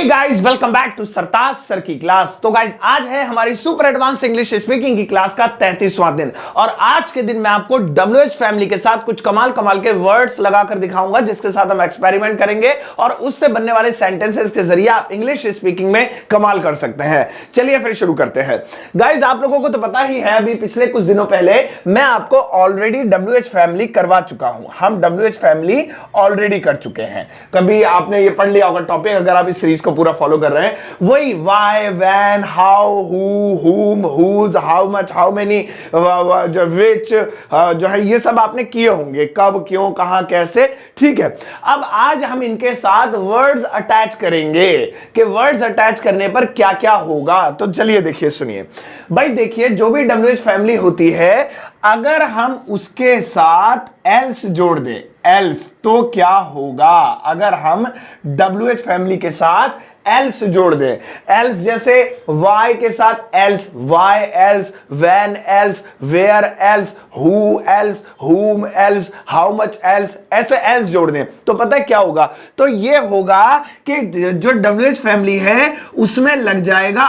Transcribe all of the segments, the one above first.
Guys, welcome back to Sartaj sir की class. तो guys, आज है हमारी सुपर एडवांस इंग्लिश स्पीकिंग की क्लास का 33वां दिन और आज के दिन मैं आपको WH फैमिली के साथ कुछ कमाल कमाल के वर्ड्स लगाकर दिखाऊंगा, जिसके साथ हम एक्सपेरिमेंट करेंगे और उससे बनने वाले सेंटेंसेस के जरिए आप इंग्लिश स्पीकिंग में कमाल कर सकते हैं। चलिए फिर शुरू करते हैं। गाइस, आप लोगों को तो पता ही है, अभी पिछले कुछ दिनों पहले मैं आपको ऑलरेडी WH फैमिली करवा चुका हूं। हम WH फैमिली ऑलरेडी कर चुके हैं। कभी आपने ये पढ़ लिया होगा टॉपिक, अगर आप इस सीरीज को पूरा फॉलो कर रहे हैं। वही why, when, how, who, whom, whose, how much, how many, which, जो है ये सब आपने किए होंगे। कब, क्यों, कहां, कैसे। ठीक है, अब आज हम इनके साथ वर्ड्स अटैच करेंगे कि वर्ड्स अटैच करने पर क्या क्या होगा। तो चलिए देखिए, सुनिए भाई। देखिए, जो भी WH फैमिली होती है, अगर हम उसके साथ एल्स जोड़ दें, एल्स, तो क्या होगा? अगर हम WH फैमिली के साथ एल्स जोड़ दें, एल्स जैसे वाई के साथ else, why else, when else, where else, who else, whom else, how much else, ऐसे एल्स जोड़ दें तो पता है क्या होगा? तो ये होगा कि जो WH फैमिली है उसमें लग जाएगा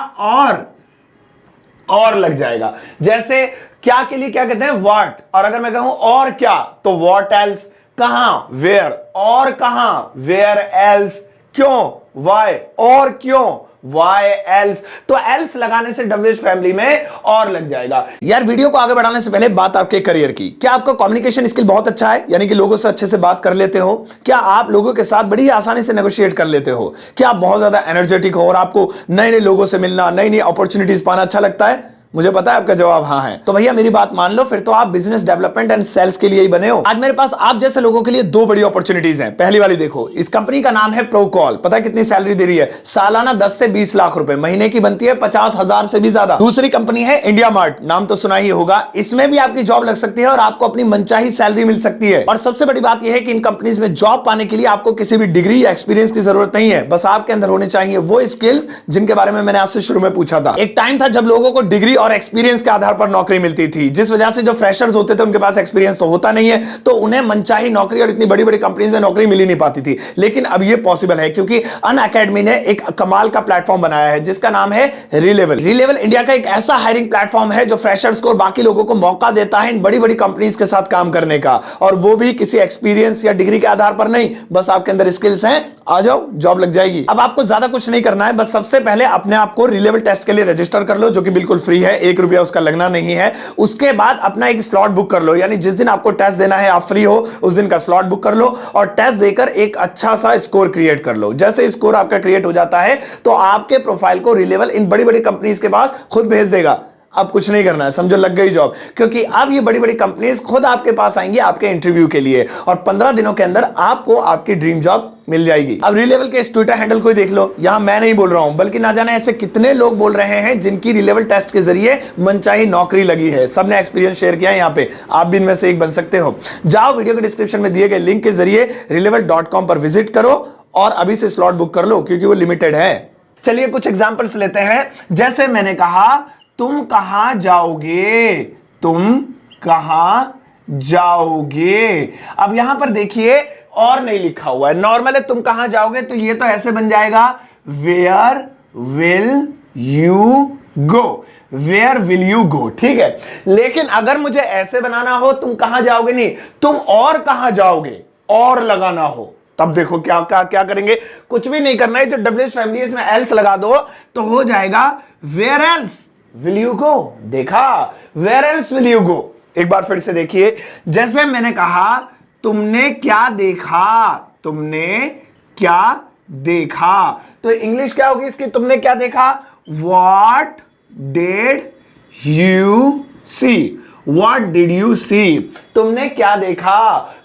और लग जाएगा। जैसे क्या के लिए क्या कहते हैं? व्हाट। और अगर मैं कहूं और क्या, तो व्हाट एल्स। कहां? वेयर। और कहां? Where else. क्यों? वाई। और क्यों? Y else. तो एल्स लगाने से WH फैमिली में और लग जाएगा। यार, वीडियो को आगे बढ़ाने से पहले बात आपके करियर की। क्या आपका कम्युनिकेशन स्किल बहुत अच्छा है, यानी कि लोगों से अच्छे से बात कर लेते हो? क्या आप लोगों के साथ बड़ी आसानी से नेगोशिएट कर लेते हो? क्या आप बहुत ज्यादा एनर्जेटिक हो और आपको नए नए लोगों से मिलना, नई नई अपॉर्चुनिटीज पाना अच्छा लगता है? मुझे पता है आपका जवाब हाँ है। तो भैया मेरी बात मान लो, फिर तो आप बिजनेस डेवलपमेंट एंड सेल्स के लिए ही बने हो। आज मेरे पास आप जैसे लोगों के लिए दो बड़ी अपॉर्चुनिटीज हैं। पहली वाली देखो, इस कंपनी का नाम है प्रोकॉल। पता है कितनी सैलरी दे रही है? सालाना 10 से 20 लाख रुपए, महीने की बनती है 50,000 से भी ज्यादा। दूसरी कंपनी है इंडिया मार्ट, नाम तो सुना ही होगा। इसमें भी आपकी जॉब लग सकती है और आपको अपनी मनचाही सैलरी मिल सकती है। और सबसे बड़ी बात यह है कि इन कंपनीज में जॉब पाने के लिए आपको किसी भी डिग्री या एक्सपीरियंस की जरूरत नहीं है। बस आपके अंदर होने चाहिए वो स्किल्स जिनके बारे में मैंने आपसे शुरू में पूछा था। एक टाइम था जब लोगों को डिग्री और एक्सपीरियंस के आधार पर नौकरी मिलती थी, जिस वजह से जो फ्रेशर्स होते थे उनके पास एक्सपीरियंस तो होता नहीं है, तो उन्हें मनचाही नौकरी और इतनी बड़ी बड़ी कंपनीज में नौकरी मिल ही नहीं पाती थी। लेकिन अब यह पॉसिबल है, क्योंकि अनअकैडमी ने एक कमाल का प्लेटफॉर्म बनाया है जिसका नाम है रिलेवल। रिलेवल इंडिया का एक ऐसा हायरिंग प्लेटफॉर्म है जो फ्रेशर्स को और बाकी लोगों को मौका देता है इन बड़ी बड़ी कंपनीज के साथ काम करने का, और वो भी किसी एक्सपीरियंस या डिग्री के आधार पर नहीं। बस आपके अंदर स्किल्स हैं, आ जाओ, जॉब लग जाएगी। अब आपको ज्यादा कुछ नहीं करना है, बस सबसे पहले अपने आप को रिलेवल टेस्ट के लिए रजिस्टर कर लो, जो कि बिल्कुल फ्री है, 1 रुपया उसका लगना नहीं है। उसके बाद अपना एक स्लॉट बुक कर लो, यानी जिस दिन आपको टेस्ट देना है, आप फ्री हो, उस दिन का स्लॉट बुक कर लो और टेस्ट देकर एक अच्छा सा स्कोर क्रिएट कर लो। जैसे स्कोर आपका क्रिएट हो जाता है तो आपके प्रोफाइल को रिलेवल इन बड़ी बड़ी कंपनीज के पास खुद भेज देगा। अब कुछ नहीं करना है, समझो लग गई जॉब, क्योंकि अब ये बड़ी बड़ी कंपनीज खुद आपके पास आएंगी आपके इंटरव्यू के लिए, और 15 दिनों के अंदर आपको आपकी ड्रीम जॉब मिल जाएगी। अब रिलेवल के इस ट्विटर हैंडल को देख लो, यहां मैं नहीं बोल रहा हूं, बल्कि ना जाने ऐसे कितने लोग बोल रहे हैं जिनकी रिलेवल टेस्ट के जरिए मनचाही नौकरी लगी है। सबने एक्सपीरियंस शेयर किया है यहां पे, आप भी इनमें से एक बन सकते हो। जाओ, वीडियो के डिस्क्रिप्शन में दिए गए लिंक के जरिए relevant.com पर विजिट करो और अभी से स्लॉट बुक कर लो, क्योंकि वो लिमिटेड है। चलिए कुछ एग्जांपल्स लेते हैं। जैसे मैंने कहा, तुम कहां जाओगे? तुम कहां जाओगे? अब यहां पर देखिए और नहीं लिखा हुआ है, नॉर्मल है तुम कहां जाओगे, तो ये तो ऐसे बन जाएगा, where will you go. Where will you go, ठीक है। लेकिन अगर मुझे ऐसे बनाना हो, तुम कहां जाओगे नहीं, तुम और कहां जाओगे, और लगाना हो, तब देखो क्या क्या क्या करेंगे। कुछ भी नहीं करना है, जो WH फैमिली है इसमें एल्स लगा दो तो हो जाएगा where else will you go. देखा, where else will you go. एक बार फिर से देखिए, जैसे मैंने कहा, तुमने क्या देखा? तुमने क्या देखा? तो इंग्लिश क्या होगी इसकी? तुमने क्या देखा? What did you see? What did you see? तुमने क्या देखा?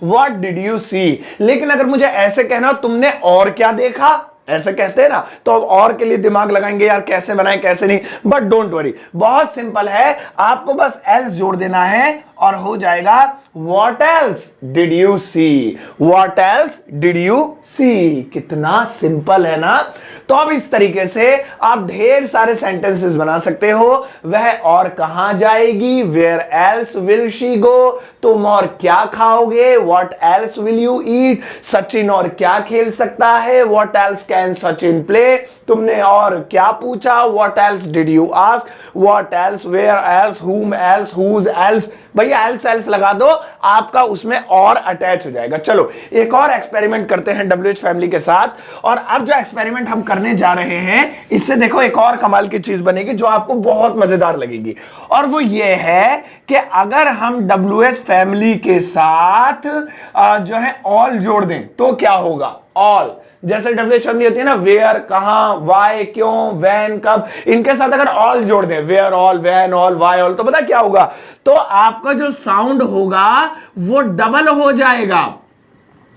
What did you see? लेकिन अगर मुझे ऐसे कहना, तुमने और क्या देखा, ऐसे कहते हैं ना, तो अब और के लिए दिमाग लगाएंगे यार, कैसे बनाएं कैसे नहीं। बट डोंट वरी, बहुत सिंपल है, आपको बस एल्स जोड़ देना है और हो जाएगा what else did you see, what else did you see. कितना सिंपल है ना। तो अब इस तरीके से आप ढेर सारे सेंटेंसेस बना सकते हो। वह और कहां जाएगी, where else will she go, तुम और क्या खाओगे, what else will you eat, Sachin और क्या खेल सकता है, what else can Sachin play, तुमने और क्या पूछा, what else did you ask, what else, where else, whom else, whose else. भैया एल्स एल्स लगा दो, आपका उसमें और अटैच हो जाएगा। चलो एक और एक्सपेरिमेंट करते हैं WH फैमिली के साथ। और अब जो एक्सपेरिमेंट हम करने जा रहे हैं, इससे देखो एक और कमाल की चीज बनेगी जो आपको बहुत मजेदार लगेगी। और वो ये है कि अगर हम WH फैमिली के साथ जो है ऑल जोड़ दें तो क्या होगा। ऑल जैसे WH फैमिली होती है ना, वेयर कहां, वाई क्यों, वैन कब, इनके साथ अगर ऑल जोड़ दें, where all, when all, why all, तो पता क्या होगा, तो आपका जो साउंड होगा वो डबल हो जाएगा।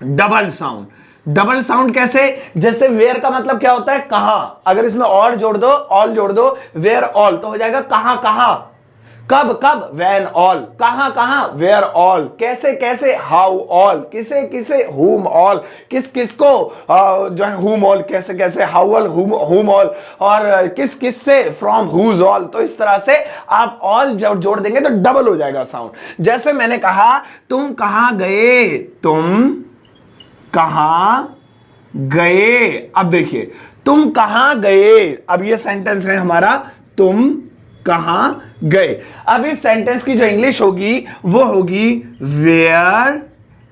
Double sound. डबल साउंड कैसे, जैसे वेयर का मतलब क्या होता है कहां, अगर इसमें ऑल जोड़ दो, ऑल जोड़ दो, वेयर ऑल, तो हो जाएगा कहां कहां, कब कब, वैन ऑल, कहां कहां, वेयर ऑल, कैसे कैसे, हाउ ऑल, किसे किसे, हुम ऑल, किस किस को जो है हुम ऑल, कैसे कैसे, हाउ ऑल, हुम ऑल, और किस किस से, फ्रॉम हुज ऑल। तो इस तरह से आप ऑल जब जोड़ देंगे तो डबल हो जाएगा साउंड। जैसे मैंने कहा तुम कहां गए, तुम कहां गए, अब देखिए तुम कहां गए, अब ये सेंटेंस है हमारा तुम कहां गए। अब इस सेंटेंस की जो इंग्लिश होगी वो होगी where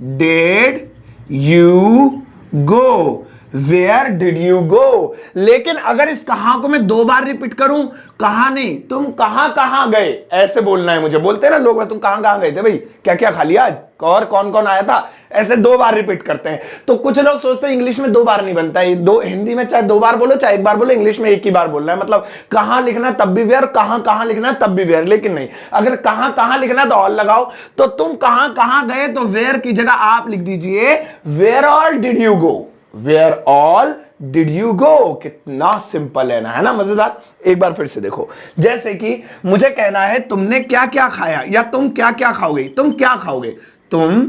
did you go, where did you go. लेकिन अगर इस कहां को मैं 2 बार रिपीट करूं, कहां नहीं, तुम कहां कहां गए, ऐसे बोलना है मुझे। बोलते हैं ना लोग, तुम कहां कहां गए थे भाई, क्या क्या खा लिया आज, और कौन कौन आया था, ऐसे 2 बार रिपीट करते हैं। तो कुछ लोग सोचते हैं इंग्लिश में 2 बार नहीं बनता है, दो हिंदी में चाहे 2 बार बोलो चाहे 1 बार बोलो, इंग्लिश में 1 ही बार बोलना है। मतलब कहां लिखना तब भी वेयर, कहां कहां लिखना तब भी वेयर। लेकिन नहीं, अगर कहां कहां लिखना तो ऑल लगाओ। तो तुम कहां कहां गए, तो वेयर की जगह आप लिख दीजिए where all did you go, where all did you go. कितना सिंपल है ना मजेदार। एक बार फिर से देखो, जैसे कि मुझे कहना है तुमने क्या क्या खाया, या तुम क्या क्या खाओगे, तुम क्या खाओगे, तुम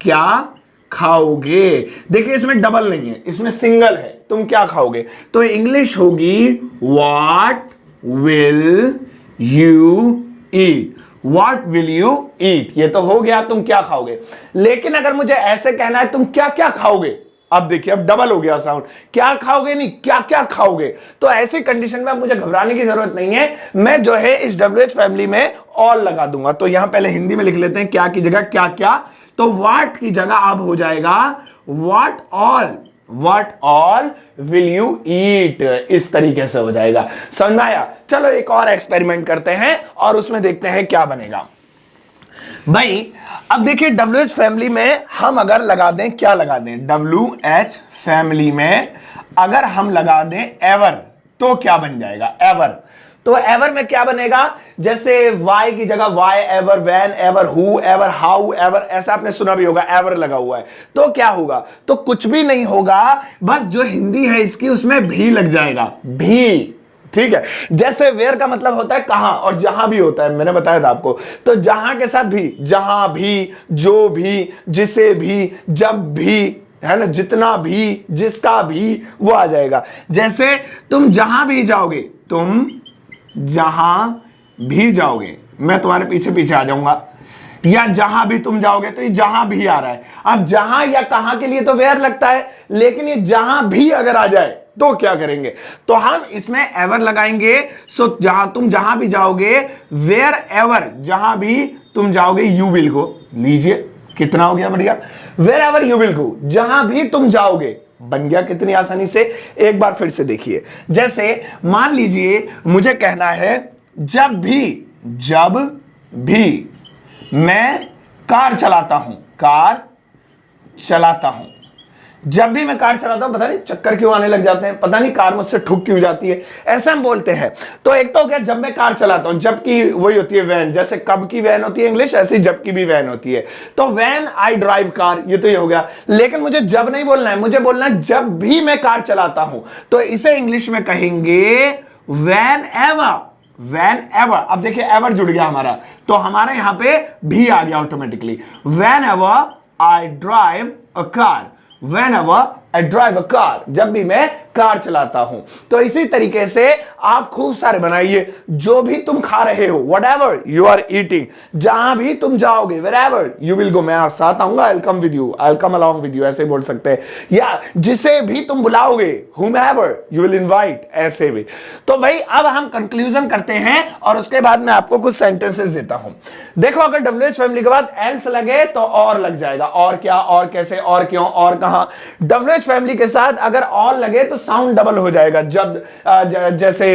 क्या खाओगे। देखिए इसमें डबल नहीं है, इसमें सिंगल है, तुम क्या खाओगे। तो इंग्लिश होगी what will you eat, what will you ईट। ये तो हो गया तुम क्या खाओगे। लेकिन अगर मुझे ऐसे कहना है तुम क्या क्या खाओगे, अब देखिए अब डबल हो गया साउंड, क्या खाओगे नहीं क्या क्या खाओगे। तो ऐसी कंडीशन में अब मुझे घबराने की जरूरत नहीं है, मैं जो है इस WH फैमिली में ऑल लगा दूंगा। तो यहां पहले हिंदी में लिख लेते हैं क्या की जगह क्या क्या, तो व्हाट की जगह अब हो जाएगा what all, what all will you ईट। इस तरीके से हो जाएगा, समझ में आया। चलो एक और एक्सपेरिमेंट करते हैं और उसमें देखते हैं क्या बनेगा। भाई अब देखिए WH फैमिली में हम अगर लगा दें, क्या लगा दें, WH फैमिली में अगर हम लगा दें एवर, तो क्या बन जाएगा, एवर। तो एवर में क्या बनेगा, जैसे वाई की जगह why ever, whenever, whoever, however, ऐसा आपने सुना भी होगा, एवर लगा हुआ है। तो क्या होगा, तो कुछ भी नहीं होगा, बस जो हिंदी है इसकी उसमें भी लग जाएगा, भी। ठीक है, जैसे वेयर का मतलब होता है कहां, और जहां भी होता है, मैंने बताया था आपको। तो जहां के साथ भी, जहां भी, जो भी, जिसे भी, जब भी, है ना, जितना भी, जिसका भी, वो आ जाएगा। जैसे तुम जहां भी जाओगे, तुम जहां भी जाओगे, मैं तुम्हारे पीछे पीछे आ जाऊंगा, या जहां भी तुम जाओगे, तो ये जहां भी आ रहा है। अब जहां या कहां के लिए तो वेयर लगता है, लेकिन ये जहां भी अगर आ जाए तो क्या करेंगे, तो हम इसमें एवर लगाएंगे। सो जहां तुम जहां भी जाओगे, वेयर एवर, जहां भी तुम जाओगे, यू विल गो। लीजिए कितना हो गया बढ़िया, wherever you will go, जहां भी तुम जाओगे, बन गया कितनी आसानी से। एक बार फिर से देखिए, जैसे मान लीजिए मुझे कहना है जब भी मैं कार चलाता हूं, कार चलाता हूं, जब भी मैं कार चलाता हूं, पता नहीं चक्कर क्यों आने लग जाते हैं, पता नहीं कार मुझसे ठुक क्यों जाती है, ऐसा हम बोलते हैं। तो एक तो हो गया जब मैं कार चलाता हूं, जब की वही होती है वैन, जैसे कब की वैन होती है इंग्लिश, ऐसी जब की भी वैन होती है। तो वैन आई ड्राइव कार, ये तो ये हो गया। लेकिन मुझे जब नहीं बोलना है, मुझे बोलना है जब भी मैं कार चलाता हूं, तो इसे इंग्लिश में कहेंगे वैन एवर, वेन एवर, अब देखिए एवर जुड़ गया हमारा, तो हमारे यहां पे भी आ गया automatically. When ever I drive a car, when ever I drive a car, जब भी मैं कार चलाता हूं। तो इसी तरीके से आप खूब सारे बनाइए, जो भी तुम खा रहे हो, whatever you are eating, जहां भी तुम जाओगे, wherever you will go, मैं साथ आऊंगा, I will come with you, I will come along with you, ऐसे बोल सकते हैं, या जिसे भी तुम बुलाओगे, whomever you will invite, ऐसे भी। तो भाई अब हम कंक्लूजन करते हैं और उसके बाद मैं आपको कुछ सेंटेंसेस देता हूं। देखो अगर WH फैमिली के बाद एल्स लगे तो और लग जाएगा, और क्या, और कैसे, और क्यों, और कहां। WH फैमिली के साथ अगर और लगे तो साउंड डबल हो जाएगा, जब जैसे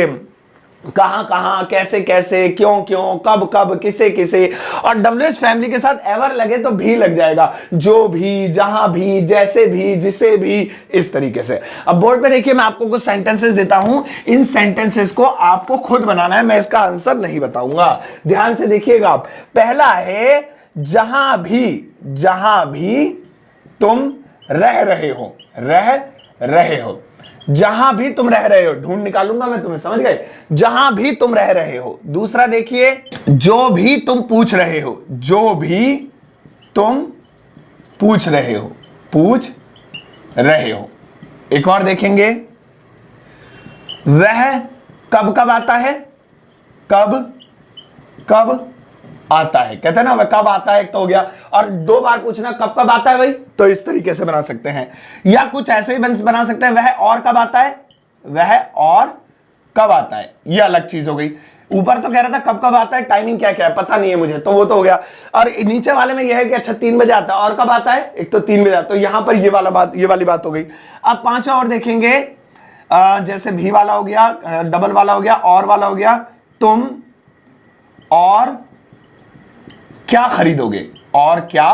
कहां कहां, कैसे कैसे, क्यों क्यों, कब कब, किसे किसे। और WH फैमिली के साथ एवर लगे तो भी लग जाएगा, जो भी, जहां भी, जैसे भी, जिसे भी, इस तरीके से। अब बोर्ड पे देखिए मैं आपको कुछ सेंटेंसेस देता हूं, इन सेंटेंसेस को आपको खुद बनाना है, मैं इसका आंसर नहीं बताऊंगा, ध्यान से देखिएगा आप। पहला है जहां भी तुम रह रहे हो, रह रहे हो, जहां भी तुम रह रहे हो, ढूंढ निकालूंगा मैं तुम्हें, समझ गए, जहां भी तुम रह रहे हो। दूसरा देखिए जो भी तुम पूछ रहे हो, जो भी तुम पूछ रहे हो, पूछ रहे हो। एक और देखेंगे, वह कब कब आता है, कब कब आता है, कहते हैं ना वह कब आता है, एक तो हो गया, और दो बार पूछना कब कब आता है भाई, तो इस तरीके से बना सकते हैं, या कुछ ऐसे ही बना सकते हैं, वह और कब आता है, वह और कब आता है, यह अलग चीज हो गई। ऊपर तो कह रहा था कब कब आता है, टाइमिंग क्या क्या है पता नहीं है मुझे, तो वो तो हो गया। और नीचे वाले में यह है कि अच्छा 3 बजे आता है, और कब आता है, एक तो 3 बजे आता है, तो यहां पर ये वाली बात हो गई। अब 5 और देखेंगे, जैसे भी वाला हो गया, डबल वाला हो गया, और वाला हो गया, तुम और क्या खरीदोगे, और क्या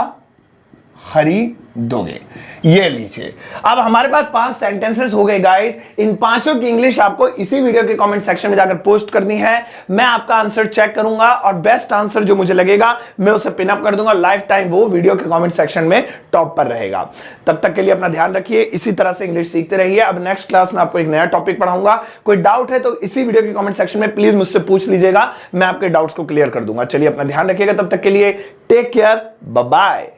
खरीदोगे, ये लीजिए। अब हमारे पास 5 सेंटेंसेस हो गए गाइस। इन पांचों की इंग्लिश आपको इसी वीडियो के कमेंट सेक्शन में जाकर पोस्ट करनी है। मैं आपका आंसर चेक करूंगा और बेस्ट आंसर जो मुझे लगेगा मैं उसे पिन अप कर दूंगा, लाइफ टाइम वो वीडियो के कमेंट सेक्शन में टॉप पर रहेगा। तब तक के लिए अपना ध्यान रखिए, इसी तरह से इंग्लिश सीखते रहिए। अब नेक्स्ट क्लास में आपको एक नया टॉपिक पढ़ाऊंगा, कोई डाउट है तो इसी वीडियो के कमेंट सेक्शन में प्लीज मुझसे पूछ लीजिएगा, मैं आपके डाउट्स को क्लियर कर दूंगा। चलिए अपना ध्यान रखिएगा, तब तक के लिए टेक केयर, बाय बाय।